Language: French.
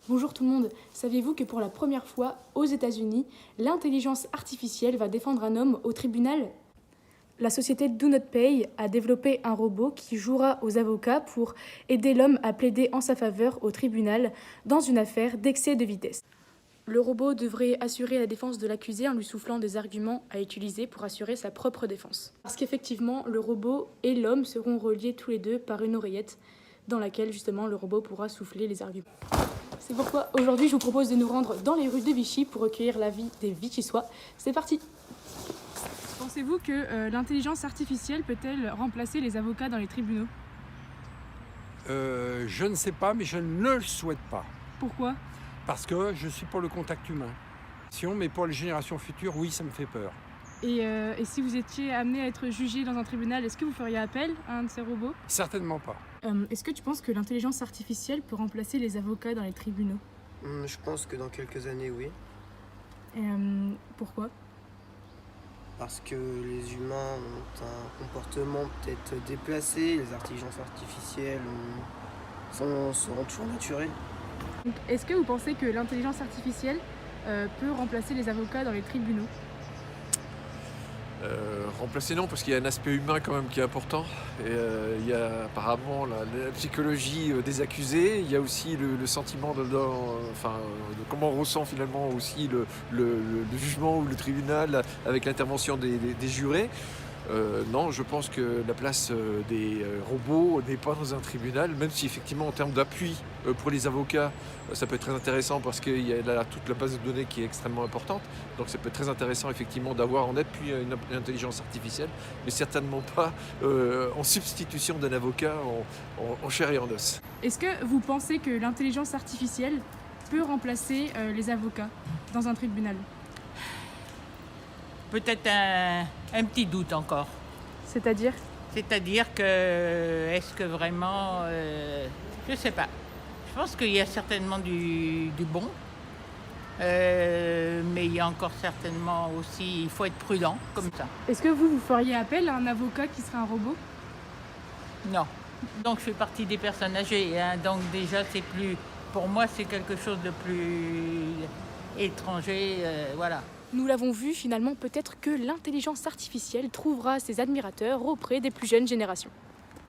Bonjour tout le monde, savez-vous que pour la première fois aux États-Unis, l'intelligence artificielle va défendre un homme au tribunal? La société Do Not Pay a développé un robot qui jouera aux avocats pour aider l'homme à plaider en sa faveur au tribunal dans une affaire d'excès de vitesse. Le robot devrait assurer la défense de l'accusé en lui soufflant des arguments à utiliser pour assurer sa propre défense. Parce qu'effectivement, le robot et l'homme seront reliés tous les deux par une oreillette dans laquelle justement le robot pourra souffler les arguments. C'est pourquoi aujourd'hui je vous propose de nous rendre dans les rues de Vichy pour recueillir l'avis des Vichysois. C'est parti! Pensez-vous que l'intelligence artificielle peut-elle remplacer les avocats dans les tribunaux? Je ne sais pas, mais je ne le souhaite pas. Pourquoi? Parce que je suis pour le contact humain. Mais pour les générations futures, oui, ça me fait peur. Et si vous étiez amené à être jugé dans un tribunal, est-ce que vous feriez appel à un de ces robots? Certainement pas. Est-ce que tu penses que l'intelligence artificielle peut remplacer les avocats dans les tribunaux? Je pense que dans quelques années, oui. Pourquoi? Parce que les humains ont un comportement peut-être déplacé, les intelligences artificielles seront toujours naturelles. Donc, est-ce que vous pensez que l'intelligence artificielle peut remplacer les avocats dans les tribunaux? Remplacer non, parce qu'il y a un aspect humain quand même qui est important. Et, il y a apparemment la psychologie des accusés, il y a aussi le sentiment de comment on ressent finalement aussi le jugement ou le tribunal avec l'intervention des jurés. Non, je pense que la place des robots n'est pas dans un tribunal, même si effectivement en termes d'appui pour les avocats, ça peut être très intéressant parce qu'il y a là toute la base de données qui est extrêmement importante. Donc ça peut être très intéressant effectivement d'avoir en appui une intelligence artificielle, mais certainement pas en substitution d'un avocat en chair et en os. Est-ce que vous pensez que l'intelligence artificielle peut remplacer les avocats dans un tribunal? Peut-être un petit doute encore. C'est-à-dire? C'est-à-dire que, est-ce que vraiment, je sais pas. Je pense qu'il y a certainement du bon, mais il y a encore certainement aussi, il faut être prudent comme ça. Est-ce que vous feriez appel à un avocat qui serait un robot? Non. Donc je fais partie des personnes âgées, hein, donc déjà pour moi c'est quelque chose de plus étranger, voilà. Nous l'avons vu, finalement, peut-être que l'intelligence artificielle trouvera ses admirateurs auprès des plus jeunes générations.